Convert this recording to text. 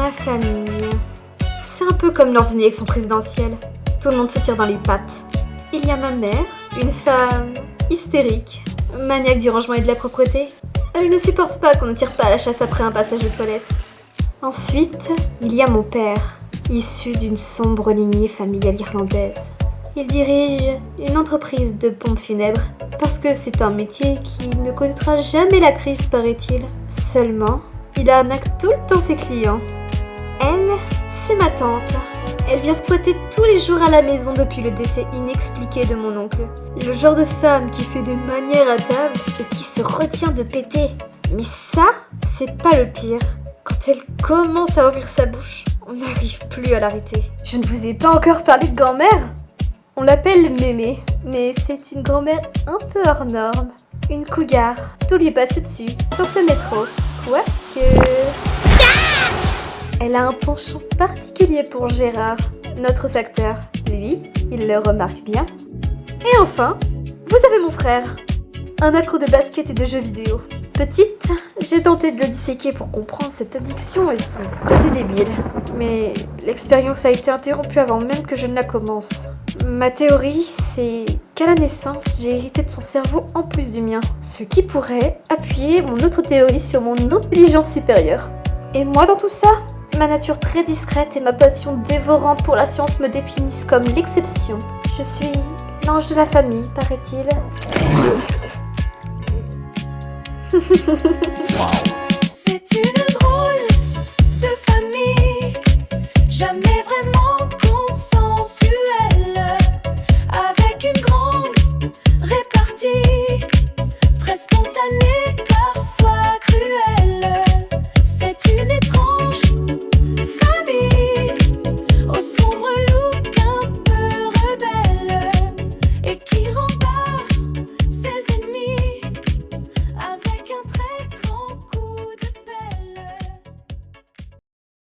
Ma famille. C'est un peu comme lors d'une élection présidentielle. Tout le monde se tire dans les pattes. Il y a ma mère, une femme hystérique, maniaque du rangement et de la propreté. Elle ne supporte pas qu'on ne tire pas à la chasse après un passage de toilette. Ensuite, il y a mon père, issu d'une sombre lignée familiale irlandaise. Il dirige une entreprise de pompes funèbres parce que c'est un métier qui ne connaîtra jamais la crise, paraît-il. Seulement, il arnaque tout le temps ses clients. Elle, c'est ma tante. Elle vient squatter tous les jours à la maison depuis le décès inexpliqué de mon oncle. Le genre de femme qui fait des manières à table et qui se retient de péter. Mais ça, c'est pas le pire. Quand elle commence à ouvrir sa bouche, on n'arrive plus à l'arrêter. Je ne vous ai pas encore parlé de grand-mère. On l'appelle Mémé, mais c'est une grand-mère un peu hors norme. Une cougar, tout lui passe dessus, sauf le métro. Quoique... Elle a un penchant particulier pour Gérard, notre facteur. Lui, il le remarque bien. Et enfin, vous avez mon frère, un accro de basket et de jeux vidéo. Petite, j'ai tenté de le disséquer pour comprendre cette addiction et son côté débile. Mais l'expérience a été interrompue avant même que je ne la commence. Ma théorie, c'est qu'à la naissance, j'ai hérité de son cerveau en plus du mien. Ce qui pourrait appuyer mon autre théorie sur mon intelligence supérieure. Et moi dans tout ça, ma nature très discrète et ma passion dévorante pour la science me définissent comme l'exception. Je suis l'ange de la famille, paraît-il. C'est une drôle